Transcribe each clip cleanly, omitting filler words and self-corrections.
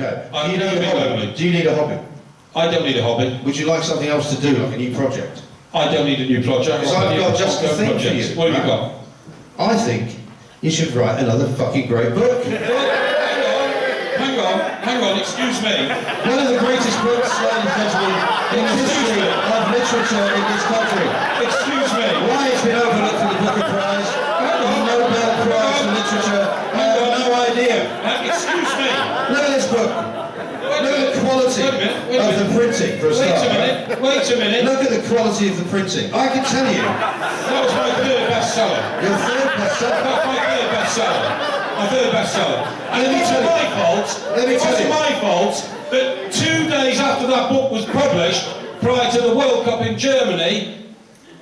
Okay. I'm terribly lonely. Do you need a hobby? I don't need a hobby. Would you like something else to do, like a new project? I don't need a new project. Because I've got just the thing for you. What have you got? I think you should write another fucking great book. Hang on, excuse me. One of the greatest books, ladies and gentlemen, in the history of literature in this country. Excuse me. Why it's been overlooked for the Booker Prize, the Nobel Prize for Literature, I have no idea. Excuse me. Look at this book. Look at the quality of the printing, for a start. Wait a minute. Look at the quality of the printing. I can tell you. That was my third bestseller. Your third bestseller? That's my third bestseller. My third bestseller. And it wasn't my fault. It wasn't my fault that 2 days after that book was published, prior to the World Cup in Germany,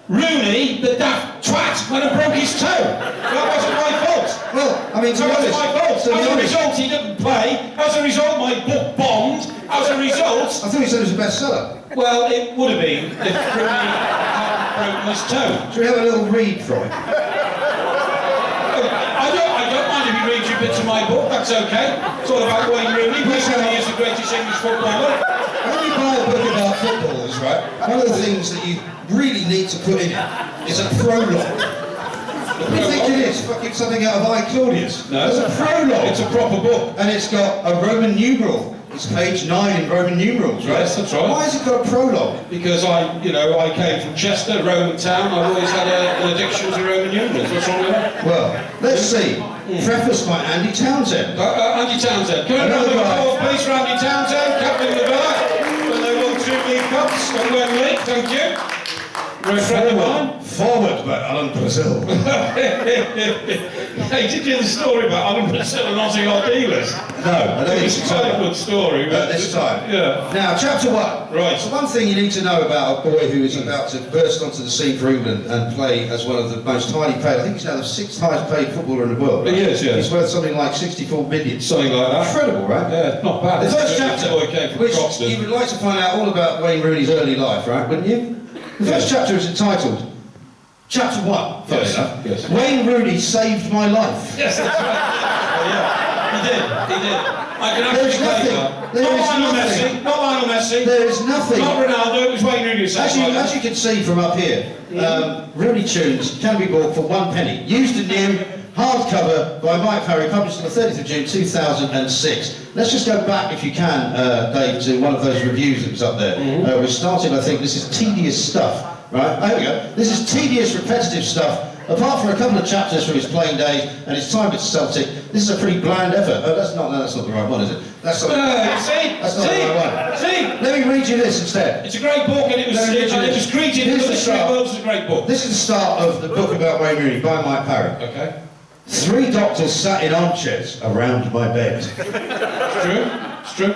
Rooney, the daft twat, went and broke his toe. That wasn't my fault. Well, I mean, that wasn't my fault. As a result, he didn't play. As a result, my book bombed. As a result... I thought you said it was a bestseller. Well, it would have been if Rooney hadn't broken his toe. Should we have a little read from it? I don't mind if you read your bits of my book, that's okay. It's all about Wayne Rooney. Wayne Rooney is the greatest English footballer. When you buy a book about footballers, right, one of the things that you really need to put in it is a prologue. You think it is fucking something out of I, Claudius? No. It's a prologue. It's a proper book. And it's got a Roman numeral. It's page 9 in Roman numerals, right? Yes, that's right. Why has it got a prologue? Because I came from Chester, Roman town. I've always had an addiction to Roman numerals. What's wrong with that? Well, let's see. Prefaced by Andy Townsend. Andy Townsend. Can I have a applause, please, for Andy Townsend, captain of the Villa, when they won 2 League Cups at Wembley. Thank you. You're a friend of mine. Forward by Alan Brazil. Hey, did you hear the story about Alan Brazil and Aussie hot dealers? No, I don't think It's quite a good story. This time. Yeah. Now, chapter 1. Right. So one thing you need to know about a boy who is about to burst onto the scene for England and play as one of the most highly paid, I think he's now the 6th highest paid footballer in the world. Right? He is, yeah. He's worth something like 64 million. Something like that. Incredible, right? Yeah, not bad. The first chapter, boy came from which Croxton. you would like to find out all about Wayne Rooney's early life, right, wouldn't you? The first chapter is entitled Chapter 1, first enough. Yes. Wayne Rooney saved my life. Yes, that's right. Yeah, he did. I can actually claim that. Not Lionel Messi. There is nothing. Not Ronaldo, it was Wayne Rooney. As you can see from up here, Rooney Tunes can be bought for 1 penny. Used and new, hardcover by Mike Parry, published on the 30th of June 2006. Let's just go back, if you can, Dave, to one of those reviews that was up there. We started, I think, this is tedious stuff. Right, here we go. This is tedious, repetitive stuff. Apart from a couple of chapters from his playing days and his time at Celtic, this is a pretty bland effort. Oh, that's not the right one, is it? That's not the right one. See? Let me read you this instead. It's a great book, and it was greeted for the three worlds as a great book. This is the start of the book about Wayne Rooney by Mike Parry. Okay. 3 doctors sat in armchairs around my bed. It's true.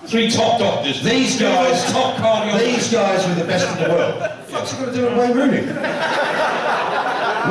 3 top doctors. These guys, top cardiologists. These guys were the best in the world. What's it got to do with Wayne Rooney?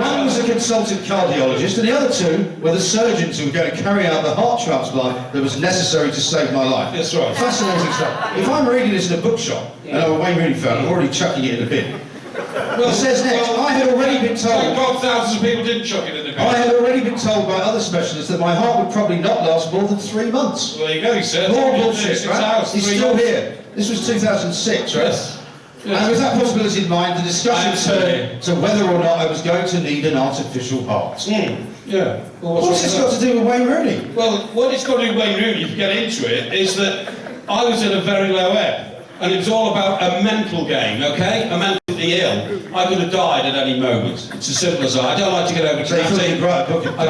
One was a consultant cardiologist, and the other 2 were the surgeons who were going to carry out the heart transplant that was necessary to save my life. That's right. Fascinating stuff. If I'm reading this in a bookshop, and I'm a Wayne Rooney fan, I'm already chucking it in the bin. Well, it says next, I had already been told... Thank God thousands of people didn't chuck it in the bin. I had already been told by other specialists that my heart would probably not last more than 3 months. Well, there you go, he said. More bullshit, right? He's still here. This was 2006, right? Yes. And with that possibility in mind, the discussion turned to whether or not I was going to need an artificial heart. Yeah. Well, What's this got to do with Wayne Rooney? Well, what it's got to do with Wayne Rooney, if you get into it, is that I was in a very low ebb. And it was all about a mental game, okay? A mentally ill. I could have died at any moment. It's as simple as that. I don't like to get over dramatic. I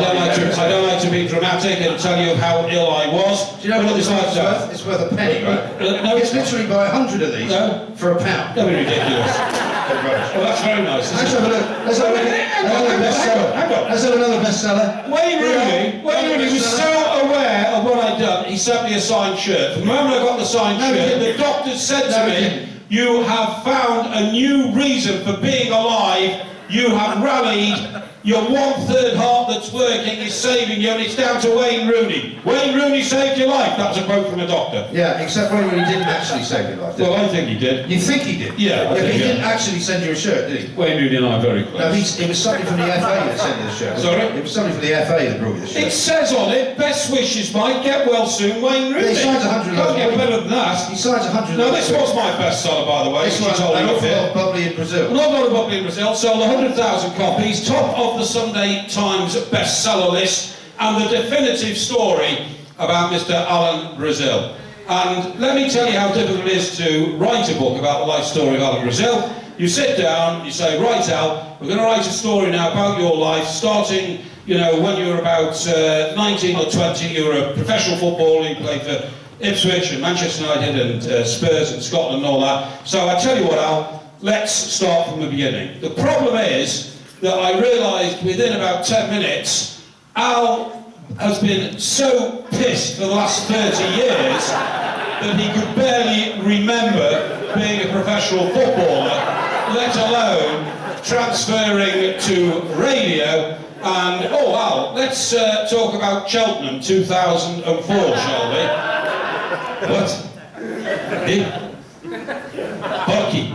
don't like to be dramatic and tell you how ill I was. Do you know what this is worth? It's worth a penny, right? No, it's literally buy 100 of these for £1. That'd be ridiculous. Well, that's very nice. Let's have a look. Let's have another bestseller. Let's have another bestseller. Wayne Rooney was so aware of what I'd done, he sent me a signed shirt. From the moment I got the signed shirt, the doctor said to me, "You have found a new reason for being alive. You have rallied. Your 1/3 heart that's working is saving you, and it's down to Wayne Rooney. Wayne Rooney saved your life." That was a quote from a doctor. Yeah, except Wayne Rooney didn't actually save your life, did he? Well, I think he did. You think he did? Yeah, But he didn't actually send you a shirt, did he? Wayne Rooney and I are very close. No, it was somebody from the FA that sent you the shirt. Sorry? It was somebody for the FA that brought you the shirt. It says on it, best wishes, Mike, get well soon, Wayne Rooney. He signs 100 Can't get better than that. He signs 100. Now, this was my bestseller, by the way. This which was is all an you awful here. lot of bubbly in Brazil. Not a lot of bubbly in Brazil, sold 100,000 copies, top of the Sunday Times bestseller list, and the definitive story about Mr. Alan Brazil. And let me tell you how difficult it is to write a book about the life story of Alan Brazil. You sit down, you say, right Al, we're going to write a story now about your life, starting, you know, when you were about 19 or 20, you were a professional footballer, you played for Ipswich and Manchester United and Spurs and Scotland and all that. So I tell you what Al, let's start from the beginning. The problem is that I realised within about 10 minutes, Al has been so pissed for the last 30 years that he could barely remember being a professional footballer, let alone transferring to radio. And, oh Al, let's talk about Cheltenham 2004, shall we? What? Eh? Porky,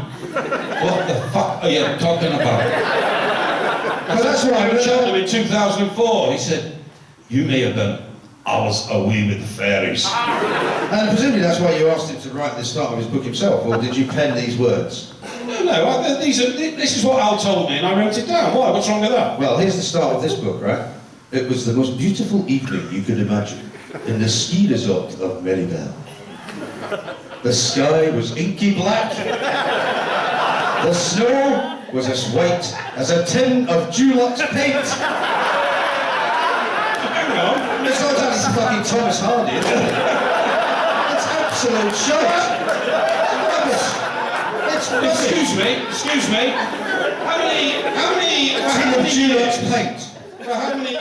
what the fuck are you talking about? Well, that's why I Cheltenham in 2004. He said, you may have done. I was away with the fairies. And presumably that's why you asked him to write the start of his book himself, or did you pen these words? No, this is what Al told me and I wrote it down. Why? What's wrong with that? Well, here's the start of this book, right? It was the most beautiful evening you could imagine in the ski resort of Meribel. The sky was inky black. The snow was as white as a tin of Dulux paint. Hang on. It's not that it's fucking Thomas Hardy, is it? It's absolute shite. It's rubbish. Excuse me. How many Tin of Dulux paint. how many